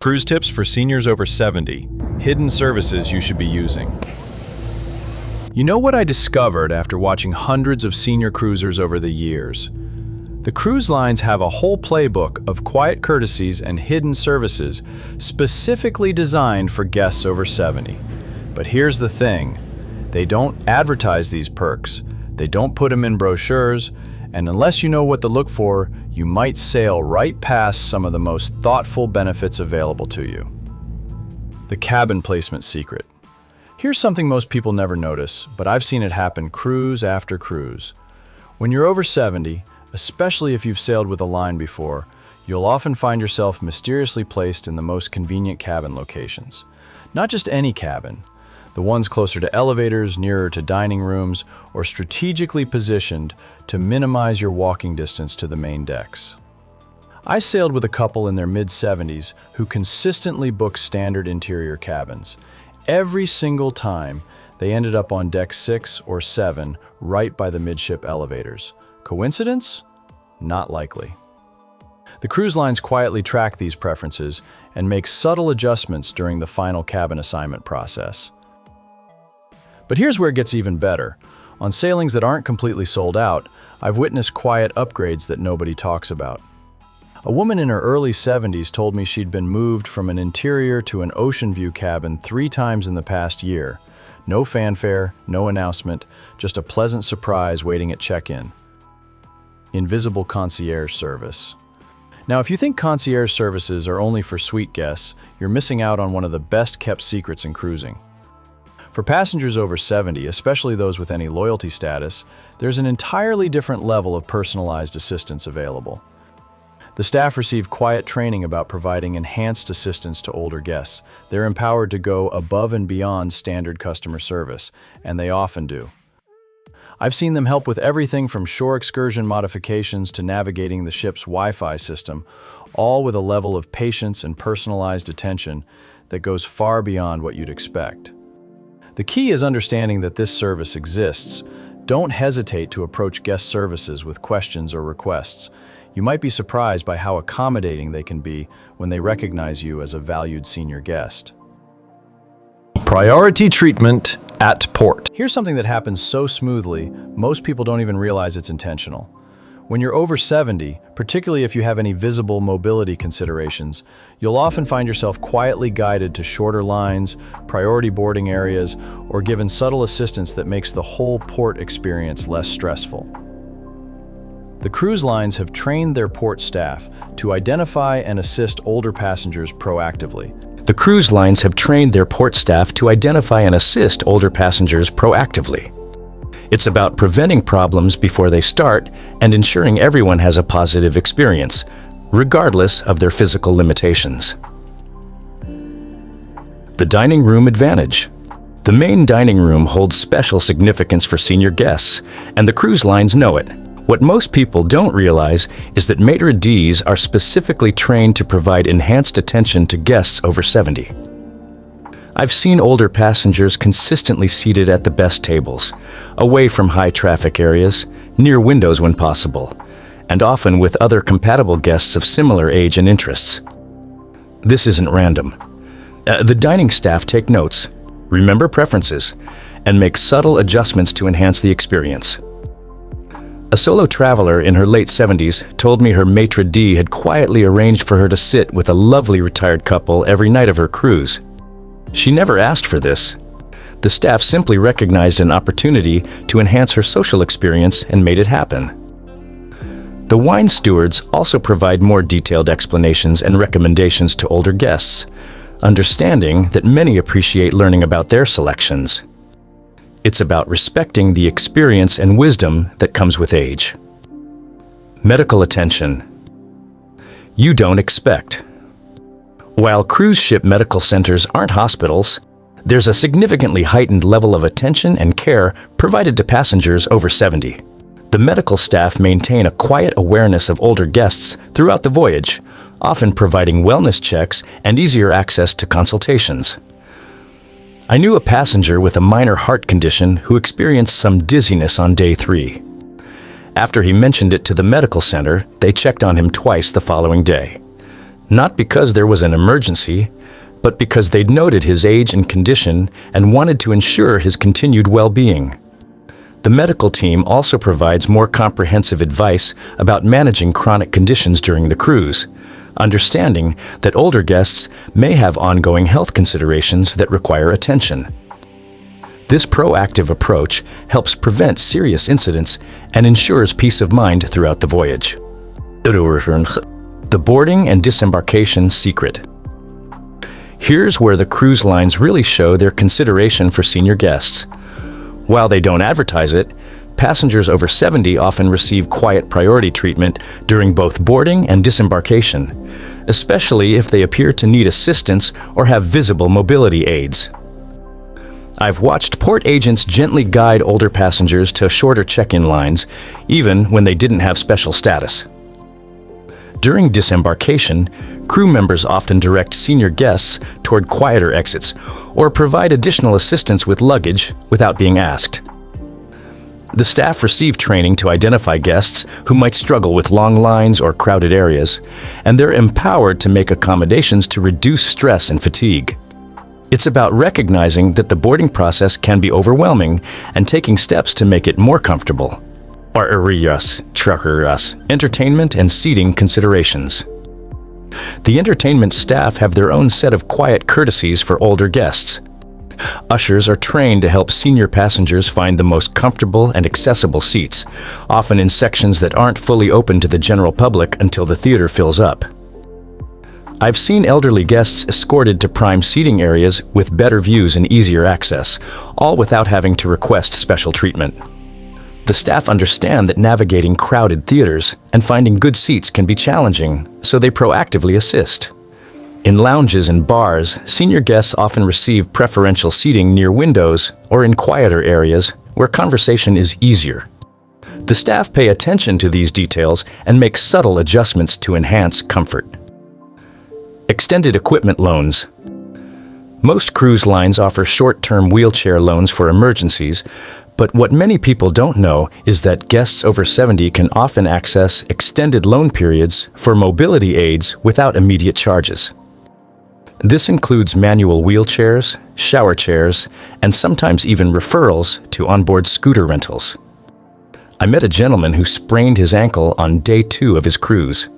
Cruise tips for seniors over 70. Hidden services you should be using. You know what I discovered after watching hundreds of senior cruisers over the years? The cruise lines have a whole playbook of quiet courtesies and hidden services specifically designed for guests over 70. But here's the thing, they don't advertise these perks, they don't put them in brochures, and unless you know what to look for, you might sail right past some of the most thoughtful benefits available to you. The cabin placement secret. Here's something most people never notice, but I've seen it happen cruise after cruise. When you're over 70, especially if you've sailed with a line before, you'll often find yourself mysteriously placed in the most convenient cabin locations. Not just any cabin, the ones closer to elevators, nearer to dining rooms, or strategically positioned to minimize your walking distance to the main decks. I sailed with a couple in their mid-70s who consistently booked standard interior cabins. Every single time, they ended up on deck 6 or 7, right by the midship elevators. Coincidence? Not likely. The cruise lines quietly track these preferences and make subtle adjustments during the final cabin assignment process. But here's where it gets even better. On sailings that aren't completely sold out, I've witnessed quiet upgrades that nobody talks about. A woman in her early 70s told me she'd been moved from an interior to an ocean view cabin 3 times in the past year. No fanfare, no announcement, just a pleasant surprise waiting at check-in. Invisible concierge service. Now, if you think concierge services are only for suite guests, you're missing out on one of the best-kept secrets in cruising. For passengers over 70, especially those with any loyalty status, there's an entirely different level of personalized assistance available. The staff receive quiet training about providing enhanced assistance to older guests. They're empowered to go above and beyond standard customer service, and they often do. I've seen them help with everything from shore excursion modifications to navigating the ship's Wi-Fi system, all with a level of patience and personalized attention that goes far beyond what you'd expect. The key is understanding that this service exists. Don't hesitate to approach guest services with questions or requests. You might be surprised by how accommodating they can be when they recognize you as a valued senior guest. Priority treatment at port. Here's something that happens so smoothly, most people don't even realize it's intentional. When you're over 70, particularly if you have any visible mobility considerations, you'll often find yourself quietly guided to shorter lines, priority boarding areas, or given subtle assistance that makes the whole port experience less stressful. The cruise lines have trained their port staff to identify and assist older passengers proactively. The cruise lines have trained their port staff to identify and assist older passengers proactively. It's about preventing problems before they start and ensuring everyone has a positive experience, regardless of their physical limitations. The dining room advantage. The main dining room holds special significance for senior guests, and the cruise lines know it. What most people don't realize is that maitre d's are specifically trained to provide enhanced attention to guests over 70. I've seen older passengers consistently seated at the best tables, away from high traffic areas, near windows when possible, and often with other compatible guests of similar age and interests. This isn't random. The dining staff take notes, remember preferences, and make subtle adjustments to enhance the experience. A solo traveler in her late 70s told me her maitre d' had quietly arranged for her to sit with a lovely retired couple every night of her cruise. She never asked for this. The staff simply recognized an opportunity to enhance her social experience and made it happen. The wine stewards also provide more detailed explanations and recommendations to older guests, understanding that many appreciate learning about their selections. It's about respecting the experience and wisdom that comes with age. Medical attention. You don't expect. While cruise ship medical centers aren't hospitals, there's a significantly heightened level of attention and care provided to passengers over 70. The medical staff maintain a quiet awareness of older guests throughout the voyage, often providing wellness checks and easier access to consultations. I knew a passenger with a minor heart condition who experienced some dizziness on day 3. After he mentioned it to the medical center, they checked on him twice the following day. not because there was an emergency, but because they'd noted his age and condition and wanted to ensure his continued well-being. The medical team also provides more comprehensive advice about managing chronic conditions during the cruise, understanding that older guests may have ongoing health considerations that require attention. This proactive approach helps prevent serious incidents and ensures peace of mind throughout the voyage. The boarding and disembarkation secret. Here's where the cruise lines really show their consideration for senior guests. While they don't advertise it, passengers over 70 often receive quiet priority treatment during both boarding and disembarkation, especially if they appear to need assistance or have visible mobility aids. I've watched port agents gently guide older passengers to shorter check-in lines, even when they didn't have special status. During disembarkation, crew members often direct senior guests toward quieter exits or provide additional assistance with luggage without being asked. The staff receive training to identify guests who might struggle with long lines or crowded areas, and they're empowered to make accommodations to reduce stress and fatigue. It's about recognizing that the boarding process can be overwhelming and taking steps to make it more comfortable. Entertainment and seating considerations. The entertainment staff have their own set of quiet courtesies for older guests. Ushers are trained to help senior passengers find the most comfortable and accessible seats, often in sections that aren't fully open to the general public until the theater fills up. I've seen elderly guests escorted to prime seating areas with better views and easier access, all without having to request special treatment. The staff understand that navigating crowded theaters and finding good seats can be challenging, so they proactively assist. In lounges and bars, senior guests often receive preferential seating near windows or in quieter areas where conversation is easier. The staff pay attention to these details and make subtle adjustments to enhance comfort. Extended equipment loans. Most cruise lines offer short-term wheelchair loans for emergencies, but what many people don't know is that guests over 70 can often access extended loan periods for mobility aids without immediate charges. This includes manual wheelchairs, shower chairs, and sometimes even referrals to onboard scooter rentals. I met a gentleman who sprained his ankle on day 2 of his cruise.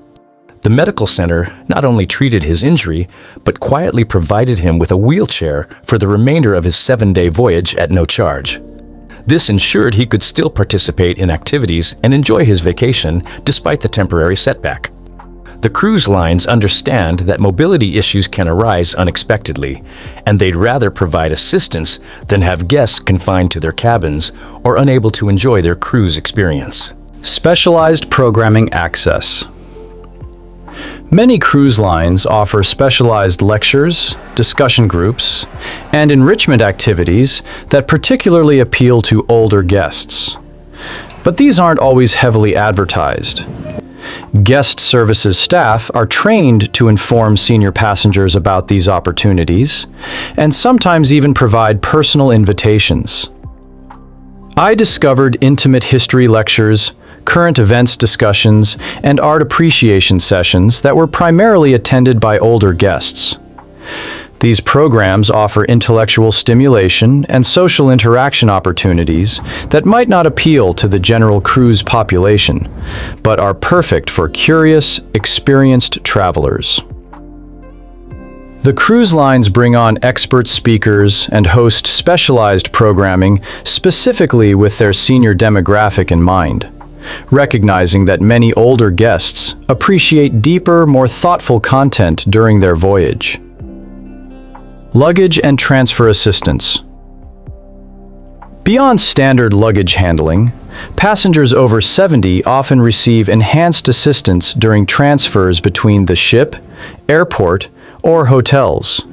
The medical center not only treated his injury, but quietly provided him with a wheelchair for the remainder of his 7-day voyage at no charge. This ensured he could still participate in activities and enjoy his vacation despite the temporary setback. The cruise lines understand that mobility issues can arise unexpectedly, and they'd rather provide assistance than have guests confined to their cabins or unable to enjoy their cruise experience. Specialized programming access. Many cruise lines offer specialized lectures, discussion groups, and enrichment activities that particularly appeal to older guests. But these aren't always heavily advertised. Guest services staff are trained to inform senior passengers about these opportunities, and sometimes even provide personal invitations. I discovered intimate history lectures, current events discussions, and art appreciation sessions that were primarily attended by older guests. These programs offer intellectual stimulation and social interaction opportunities that might not appeal to the general cruise population, but are perfect for curious, experienced travelers. The cruise lines bring on expert speakers and host specialized programming specifically with their senior demographic in mind, recognizing that many older guests appreciate deeper, more thoughtful content during their voyage. Luggage and transfer assistance. Beyond standard luggage handling, passengers over 70 often receive enhanced assistance during transfers between the ship, airport, or hotels.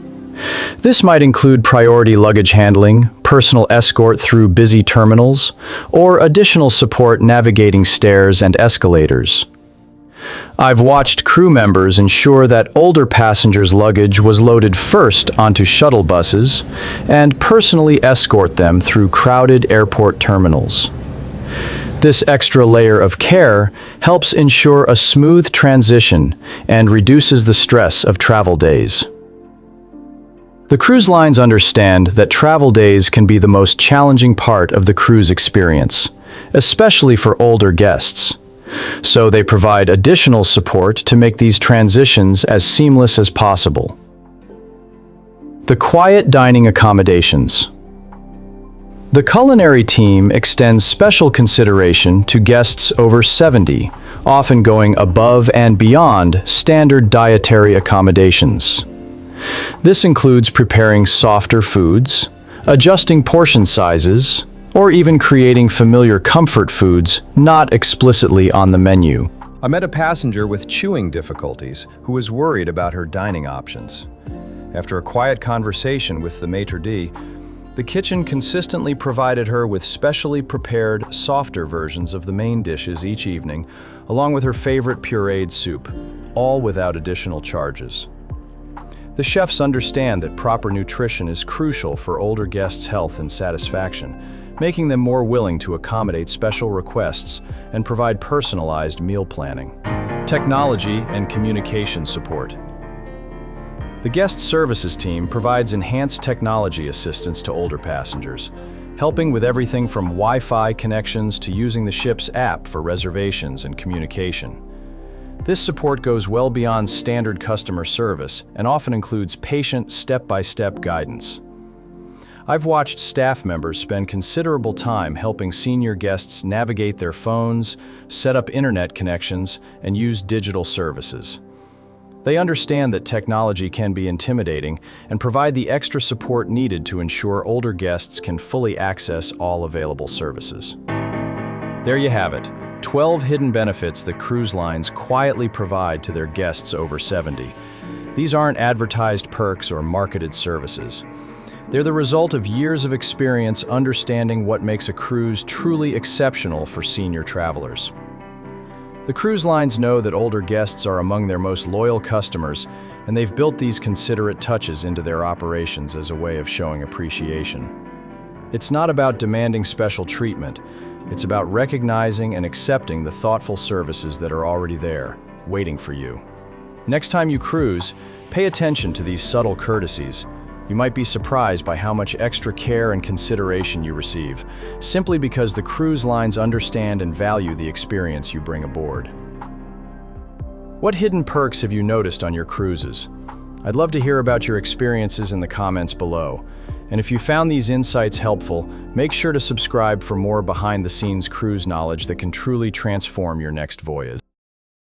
This might include priority luggage handling, personal escort through busy terminals, or additional support navigating stairs and escalators. I've watched crew members ensure that older passengers' luggage was loaded first onto shuttle buses and personally escort them through crowded airport terminals. This extra layer of care helps ensure a smooth transition and reduces the stress of travel days. The cruise lines understand that travel days can be the most challenging part of the cruise experience, especially for older guests. So they provide additional support to make these transitions as seamless as possible. The quiet dining accommodations. The culinary team extends special consideration to guests over 70, often going above and beyond standard dietary accommodations. This includes preparing softer foods, adjusting portion sizes, or even creating familiar comfort foods not explicitly on the menu. I met a passenger with chewing difficulties who was worried about her dining options. After a quiet conversation with the maitre d', the kitchen consistently provided her with specially prepared, softer versions of the main dishes each evening, along with her favorite pureed soup, all without additional charges. The chefs understand that proper nutrition is crucial for older guests' health and satisfaction, making them more willing to accommodate special requests and provide personalized meal planning. Technology and communication support. The guest services team provides enhanced technology assistance to older passengers, helping with everything from Wi-Fi connections to using the ship's app for reservations and communication. This support goes well beyond standard customer service and often includes patient step-by-step guidance. I've watched staff members spend considerable time helping senior guests navigate their phones, set up internet connections, and use digital services. They understand that technology can be intimidating and provide the extra support needed to ensure older guests can fully access all available services. There you have it, 12 hidden benefits that cruise lines quietly provide to their guests over 70. These aren't advertised perks or marketed services. They're the result of years of experience understanding what makes a cruise truly exceptional for senior travelers. The cruise lines know that older guests are among their most loyal customers, and they've built these considerate touches into their operations as a way of showing appreciation. It's not about demanding special treatment. It's about recognizing and accepting the thoughtful services that are already there, waiting for you. Next time you cruise, pay attention to these subtle courtesies. You might be surprised by how much extra care and consideration you receive, simply because the cruise lines understand and value the experience you bring aboard. What hidden perks have you noticed on your cruises? I'd love to hear about your experiences in the comments below. And if you found these insights helpful, make sure to subscribe for more behind-the-scenes cruise knowledge that can truly transform your next voyage.